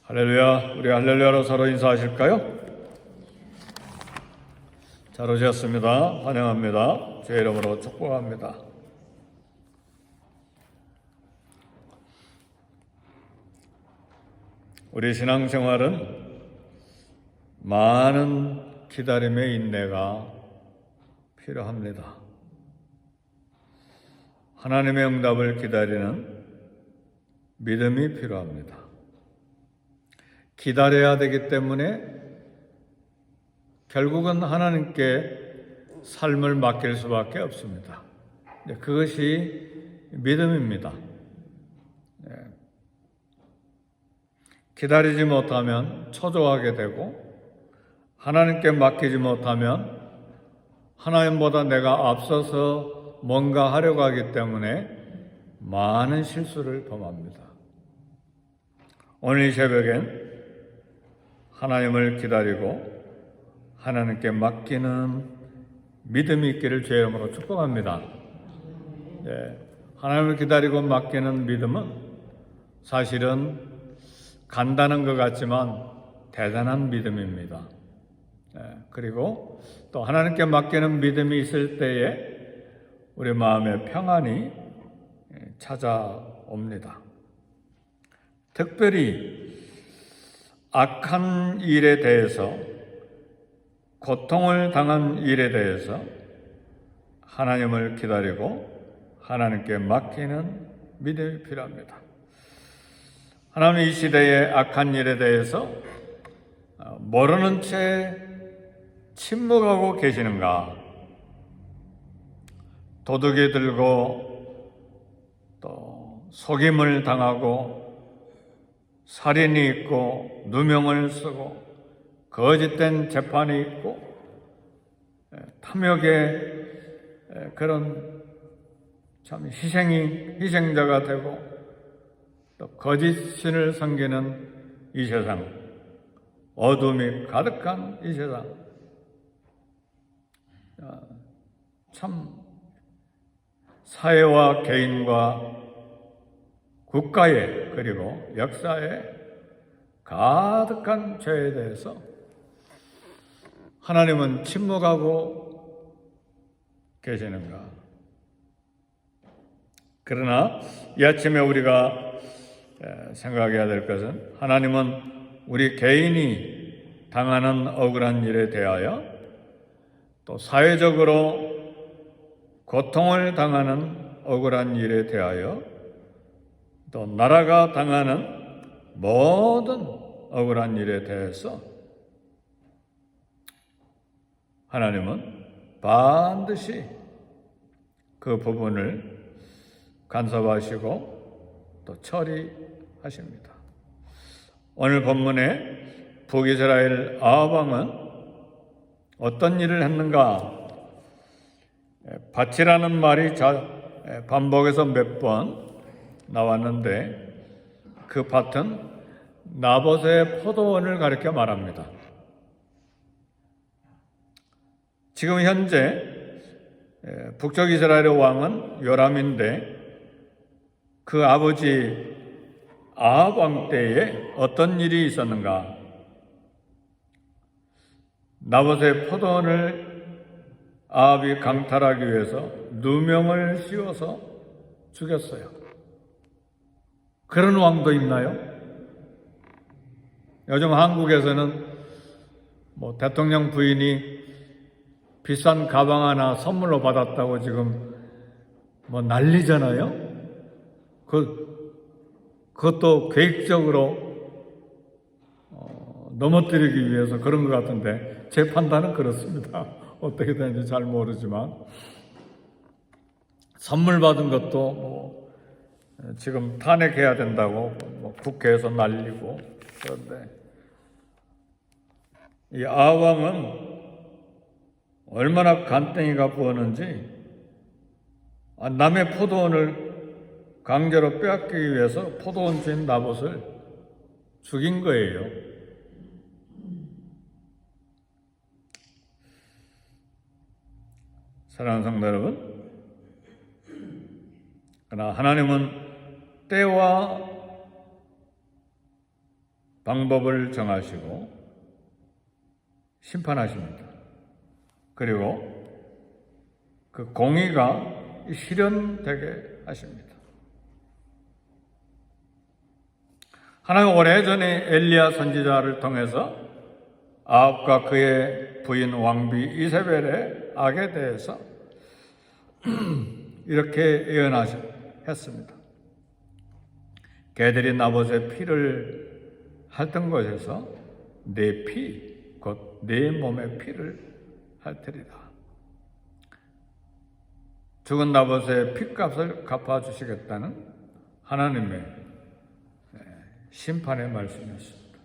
할렐루야. 우리 할렐루야로 서로 인사하실까요? 잘 오셨습니다. 환영합니다. 주의 이름으로 축복합니다. 우리 신앙생활은 많은 기다림의 인내가 필요합니다. 하나님의 응답을 기다리는 믿음이 필요합니다. 기다려야 되기 때문에 결국은 하나님께 삶을 맡길 수밖에 없습니다. 그것이 믿음입니다. 기다리지 못하면 초조하게 되고 하나님께 맡기지 못하면 하나님보다 내가 앞서서 뭔가 하려고 하기 때문에 많은 실수를 범합니다. 오늘 이 새벽엔 하나님을 기다리고 하나님께 맡기는 믿음이 있기를 주의 이름으로 축복합니다. 하나님을 기다리고 맡기는 믿음은 사실은 간단한 것 같지만 대단한 믿음입니다. 그리고 또 하나님께 맡기는 믿음이 있을 때에 우리 마음에 평안이 찾아옵니다. 특별히 악한 일에 대해서, 고통을 당한 일에 대해서 하나님을 기다리고 하나님께 맡기는 믿음이 필요합니다. 하나님 이 시대의 악한 일에 대해서 모르는 채 침묵하고 계시는가? 도둑이 들고 또 속임을 당하고 살인이 있고 누명을 쓰고 거짓된 재판이 있고 탐욕의 그런 참 희생자가 되고 또 거짓 신을 섬기는 이 세상, 어둠이 가득한 이 세상, 참 사회와 개인과 국가에 그리고 역사에 가득한 죄에 대해서 하나님은 침묵하고 계시는가? 그러나 이 아침에 우리가 생각해야 될 것은 하나님은 우리 개인이 당하는 억울한 일에 대하여 또 사회적으로 고통을 당하는 억울한 일에 대하여 또 나라가 당하는 모든 억울한 일에 대해서 하나님은 반드시 그 부분을 간섭하시고 또 처리하십니다. 오늘 본문에 북이스라엘 아합 왕은 어떤 일을 했는가? 밭이라는 말이 반복해서 몇 번 나왔는데 그 밭은 나봇의 포도원을 가리켜 말합니다. 지금 현재 북쪽 이스라엘의 왕은 요람인데 그 아버지 아합 왕 때에 어떤 일이 있었는가? 나봇의 포도원을 아합이 강탈하기 위해서 누명을 씌워서 죽였어요. 그런 왕도 있나요? 요즘 한국에서는 대통령 부인이 비싼 가방 하나 선물로 받았다고 지금 난리잖아요? 그것도 계획적으로 넘어뜨리기 위해서 그런 것 같은데 제 판단은 그렇습니다. 어떻게 되는지 잘 모르지만 선물 받은 것도 지금 탄핵해야 된다고 국회에서 난리고 그런데 이 아왕은 얼마나 간땡이가 부었는지 남의 포도원을 강제로 빼앗기기 위해서 포도원 주인 나봇을 죽인 거예요. 사랑하는 성도 여러분, 그러나 하나님은 때와 방법을 정하시고 심판하십니다. 그리고 그 공의가 실현되게 하십니다. 하나님 오래전에 엘리야 선지자를 통해서 아합과 그의 부인 왕비 이세벨의 악에 대해서 이렇게 예언했습니다. 개들이 나봇의 피를 핥은 곳에서 내 피, 곧 내 몸의 피를 핥으리라. 죽은 나봇의 피값을 갚아주시겠다는 하나님의 심판의 말씀이었습니다.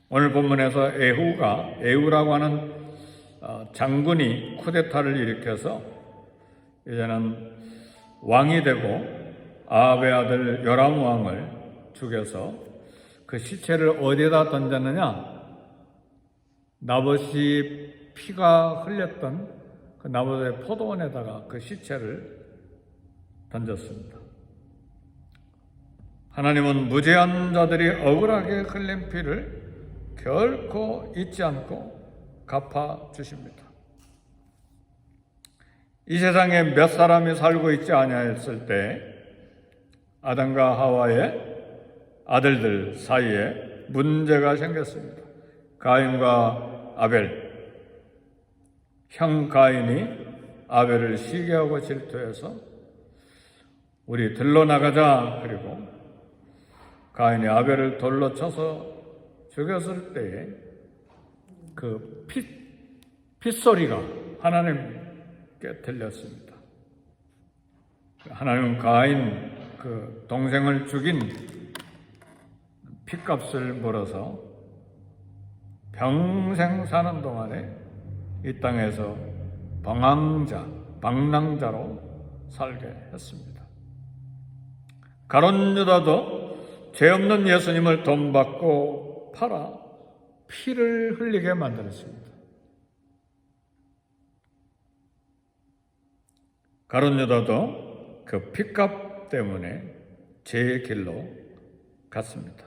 오늘 본문에서 에후라고 하는 장군이 쿠데타를 일으켜서 이제는 왕이 되고 아합의 아들 요람 왕을 죽여서 그 시체를 어디에다 던졌느냐? 나봇이 피가 흘렸던 그 나봇의 포도원에다가 그 시체를 던졌습니다. 하나님은 무죄한 자들이 억울하게 흘린 피를 결코 잊지 않고 갚아주십니다. 이 세상에 몇 사람이 살고 있지 아니하였을 때 아담과 하와의 아들들 사이에 문제가 생겼습니다. 가인과 아벨, 형 가인이 아벨을 시기하고 질투해서 우리 들러 나가자. 그리고 가인이 아벨을 돌로 쳐서 죽였을 때에 그 핏소리가 하나님께 들렸습니다. 하나님은 가인 그 동생을 죽인 핏값을 물어서 평생 사는 동안에 이 땅에서 방랑자로 살게 했습니다. 가룟 유다도 죄 없는 예수님을 돈 받고 팔아 피를 흘리게 만들었습니다. 가룟 유다도 그 핏값 때문에 죄의 길로 갔습니다.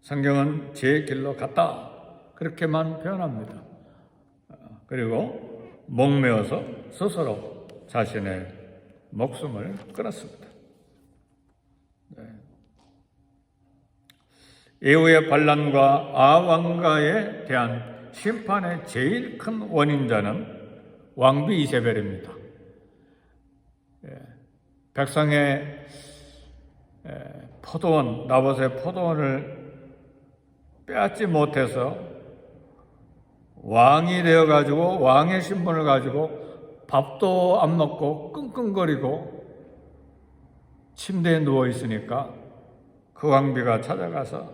성경은 죄의 길로 갔다 그렇게만 표현합니다. 그리고 목매어서 스스로 자신의 목숨을 끊었습니다. 에후의 반란과 아왕가에 대한 심판의 제일 큰 원인자는 왕비 이세벨입니다. 백성의 포도원, 나봇의 포도원을 빼앗지 못해서 왕이 되어가지고 왕의 신분을 가지고 밥도 안 먹고 끙끙거리고 침대에 누워있으니까 그 왕비가 찾아가서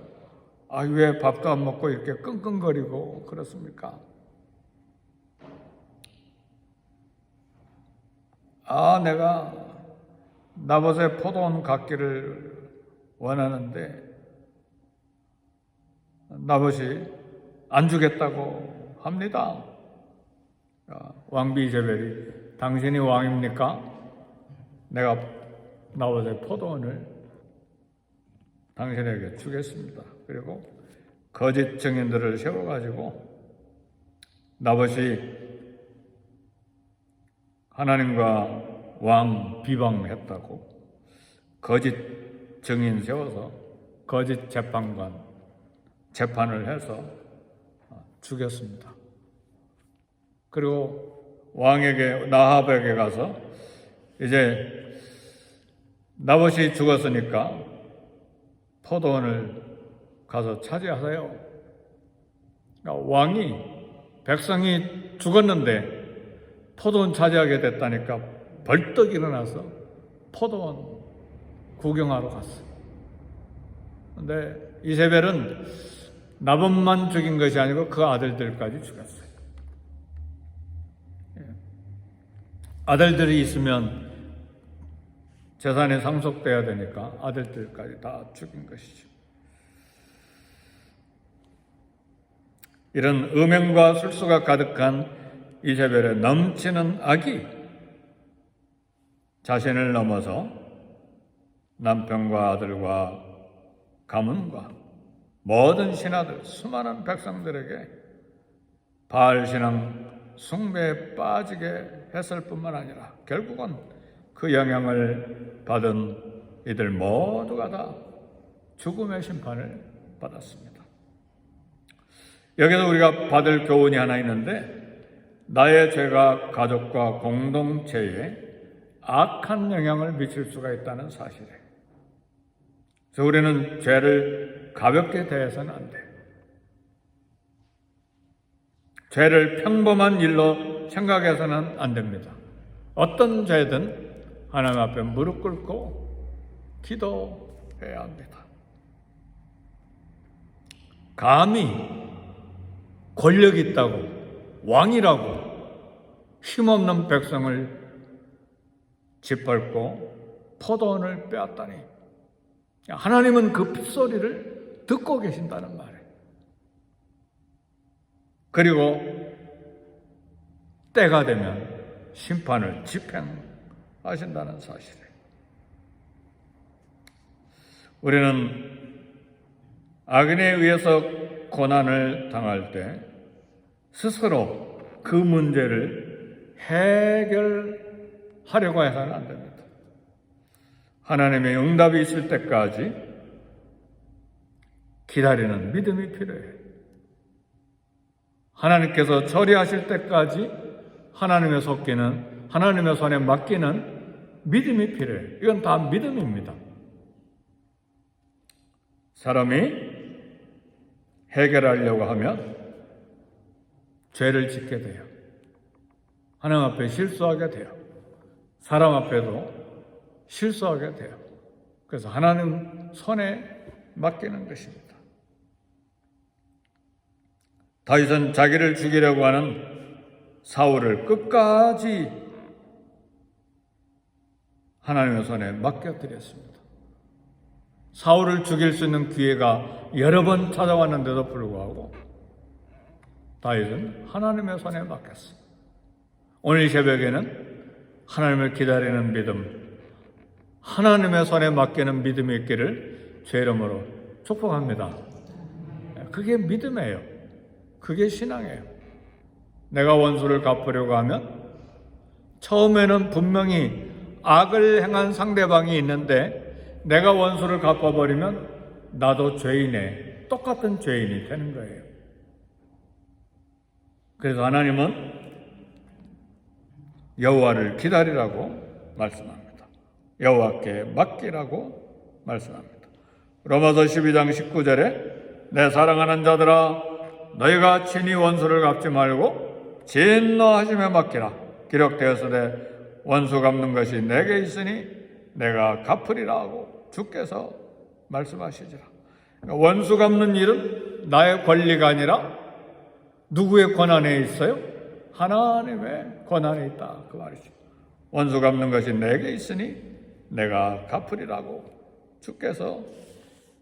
왜 밥도 안 먹고 이렇게 끙끙거리고 그렇습니까? 내가 나봇의 포도원 갖기를 원하는데 나봇이 안 주겠다고 합니다. 왕비 이세벨이 당신이 왕입니까? 내가 나봇의 포도원을 당신에게 주겠습니다. 그리고 거짓 증인들을 세워가지고 나봇이 하나님과 왕 비방했다고 거짓 증인 세워서 거짓 재판을 해서 죽였습니다. 그리고 나합에게 가서 이제 나봇이 죽었으니까 포도원을 가서 차지하세요. 왕이 백성이 죽었는데 포도원 차지하게 됐다니까 벌떡 일어나서 포도원 구경하러 갔어요. 근데 이세벨은 나봇만 죽인 것이 아니고 그 아들들까지 죽였어요. 아들들이 있으면 재산이 상속돼야 되니까 아들들까지 다 죽인 것이죠. 이런 음행과 술수가 가득한 이세벨의 넘치는 악이 자신을 넘어서 남편과 아들과 가문과 모든 신하들, 수많은 백성들에게 바알 신앙 숭배에 빠지게 했을 뿐만 아니라 결국은 그 영향을 받은 이들 모두가 다 죽음의 심판을 받았습니다. 여기서 우리가 받을 교훈이 하나 있는데, 나의 죄가 가족과 공동체에 악한 영향을 미칠 수가 있다는 사실이에요. 그래서 우리는 죄를 가볍게 대해서는 안 돼요. 죄를 평범한 일로 생각해서는 안 됩니다. 어떤 죄든 하나님 앞에 무릎 꿇고 기도해야 합니다. 감히 권력 있다고, 왕이라고 힘없는 백성을 짓밟고 포도원을 빼앗다니, 하나님은 그 핏소리를 듣고 계신다는 말이에요. 그리고 때가 되면 심판을 집행하신다는 사실이에요. 우리는 악인에 의해서 고난을 당할 때 스스로 그 문제를 해결하려고 해서는 안 됩니다. 하나님의 응답이 있을 때까지 기다리는 믿음이 필요해요. 하나님께서 처리하실 때까지 하나님의 손에 맡기는 믿음이 필요해요. 이건 다 믿음입니다. 사람이 해결하려고 하면 죄를 짓게 돼요. 하나님 앞에 실수하게 돼요. 사람 앞에도 실수하게 돼요. 그래서 하나님 손에 맡기는 것입니다. 다윗은 자기를 죽이려고 하는 사울을 끝까지 하나님의 손에 맡겨드렸습니다. 사울을 죽일 수 있는 기회가 여러 번 찾아왔는데도 불구하고 다윗은 하나님의 손에 맡겼습니다. 오늘 이 새벽에는 하나님을 기다리는 믿음, 하나님의 손에 맡기는 믿음이 있기를 주의 이름으로 축복합니다. 그게 믿음이에요. 그게 신앙이에요. 내가 원수를 갚으려고 하면 처음에는 분명히 악을 행한 상대방이 있는데 내가 원수를 갚아버리면 나도 죄인에 똑같은 죄인이 되는 거예요. 그래서 하나님은 여호와를 기다리라고 말씀합니다. 여호와께 맡기라고 말씀합니다. 로마서 12장 19절에 내 사랑하는 자들아 너희가 친히 원수를 갚지 말고 진노하심에 맡기라. 기록되었으되 원수 갚는 것이 내게 있으니 내가 갚으리라 하고 주께서 말씀하시지라. 원수 갚는 일은 나의 권리가 아니라 누구의 권한에 있어요? 하나님의 권한에 있다, 그 말이죠. 원수 갚는 것이 내게 있으니 내가 갚으리라고 주께서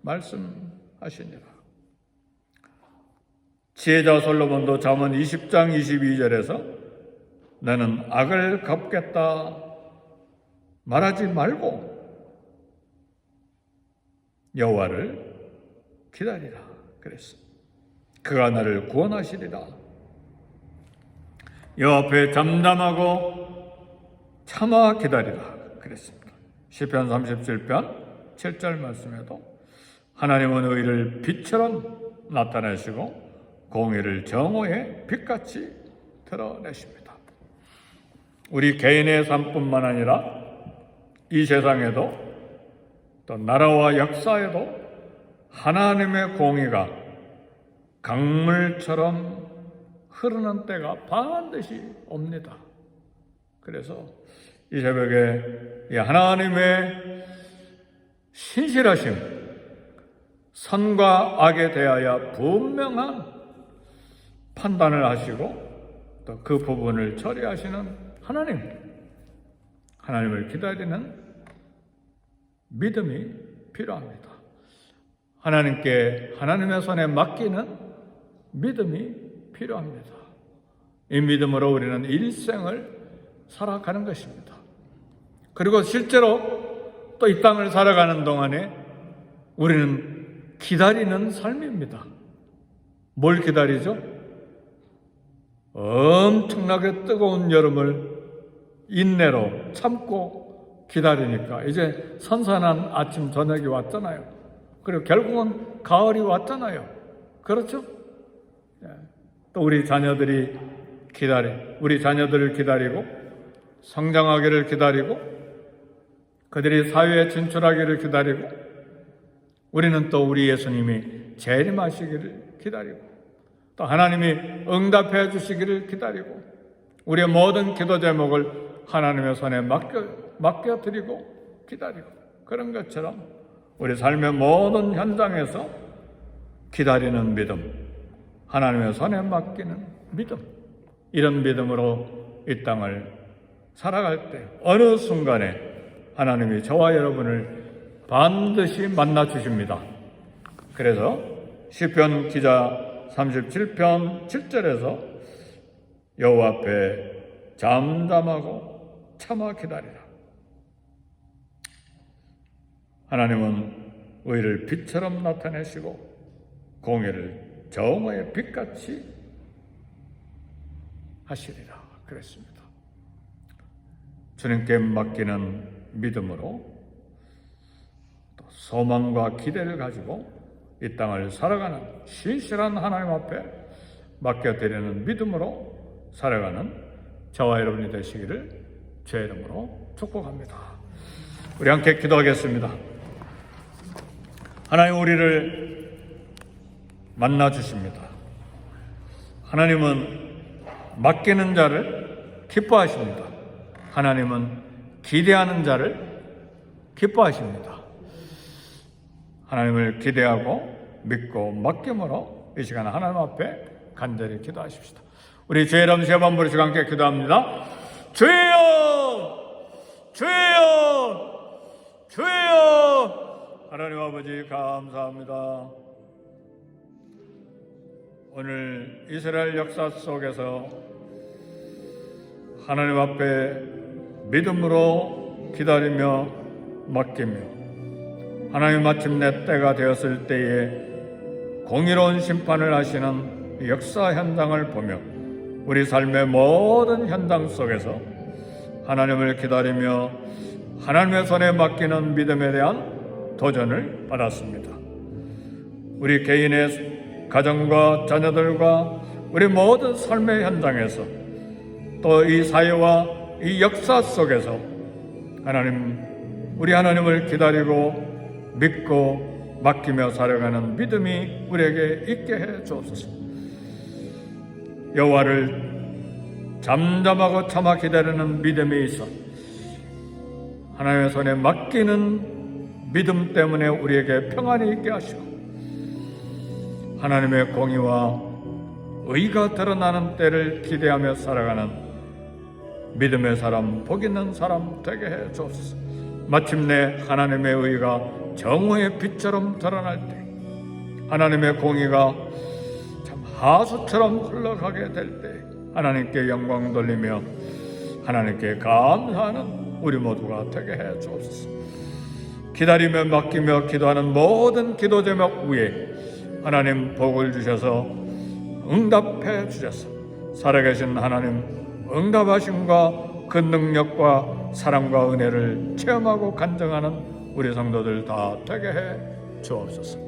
말씀하시니라. 지혜자 솔로몬도 잠언 20장 22절에서 나는 악을 갚겠다 말하지 말고 여호와를 기다리라 그랬어. 그가 나를 구원하시리라. 여호와 앞에 잠잠하고 참아 기다리라 그랬습니다. 시편 37편 7절 말씀에도 하나님은 의를 빛처럼 나타내시고 공의를 정오의 빛같이 드러내십니다. 우리 개인의 삶뿐만 아니라 이 세상에도 또 나라와 역사에도 하나님의 공의가 강물처럼 흐르는 때가 반드시 옵니다. 그래서 이 새벽에 이 하나님의 신실하심, 선과 악에 대하여 분명한 판단을 하시고 또 그 부분을 처리하시는 하나님을 기다리는 믿음이 필요합니다. 하나님의 손에 맡기는 믿음이 필요합니다. 이 믿음으로 우리는 일생을 살아가는 것입니다. 그리고 실제로 또 이 땅을 살아가는 동안에 우리는 기다리는 삶입니다. 뭘 기다리죠? 엄청나게 뜨거운 여름을 인내로 참고 기다리니까 이제 선선한 아침 저녁이 왔잖아요. 그리고 결국은 가을이 왔잖아요. 그렇죠? 또 우리 자녀들을 기다리고 성장하기를 기다리고 그들이 사회에 진출하기를 기다리고 우리는 또 우리 예수님이 재림하시기를 기다리고 또 하나님이 응답해 주시기를 기다리고 우리의 모든 기도 제목을 하나님의 손에 맡겨드리고 기다리고 그런 것처럼 우리 삶의 모든 현장에서 기다리는 믿음, 하나님의 손에 맡기는 믿음, 이런 믿음으로 이 땅을 살아갈 때 어느 순간에 하나님이 저와 여러분을 반드시 만나 주십니다. 그래서 시편 기자 37편 7절에서 여호와 앞에 잠잠하고 참아 기다리라. 하나님은 의를 빛처럼 나타내시고 공의를 정오의 빛같이 하시리라 그랬습니다. 주님께 맡기는 믿음으로 또 소망과 기대를 가지고 이 땅을 살아가는 신실한 하나님 앞에 맡겨드리는 믿음으로 살아가는 저와 여러분이 되시기를 주의 이름으로 축복합니다. 우리 함께 기도하겠습니다. 하나님, 우리를 만나 주십니다. 하나님은 맡기는 자를 기뻐하십니다. 하나님은 기대하는 자를 기뻐하십니다. 하나님을 기대하고 믿고 맡김으로 이 시간 하나님 앞에 간절히 기도하십시다. 우리 주의 이름 세 번 부르시고 함께 기도합니다. 주여! 주여! 주여! 하나님 아버지 감사합니다. 오늘 이스라엘 역사 속에서 하나님 앞에 믿음으로 기다리며 맡기며 하나님 마침내 때가 되었을 때에 공의로운 심판을 하시는 역사 현장을 보며 우리 삶의 모든 현장 속에서 하나님을 기다리며 하나님의 손에 맡기는 믿음에 대한 도전을 받았습니다. 우리 개인의 가정과 자녀들과 우리 모든 삶의 현장에서 또 이 사회와 이 역사 속에서 우리 하나님을 기다리고 믿고 맡기며 살아가는 믿음이 우리에게 있게 해 주옵소서. 여호와를 잠잠하고 참아 기다리는 믿음이 있어 하나님의 손에 맡기는 믿음 때문에 우리에게 평안이 있게 하시고 하나님의 공의와 의가 드러나는 때를 기대하며 살아가는 믿음의 사람, 복 있는 사람 되게 해 주옵소서. 마침내 하나님의 의가 정오의 빛처럼 드러날 때 하나님의 공의가 참 하수처럼 흘러가게 될 때 하나님께 영광 돌리며 하나님께 감사하는 우리 모두가 되게 해 주옵소서. 기다리며 맡기며 기도하는 모든 기도 제목 위에 하나님 복을 주셔서 응답해 주셔서 살아계신 하나님 응답하심과 그 능력과 사랑과 은혜를 체험하고 간증하는 우리 성도들 다 되게 해 주옵소서.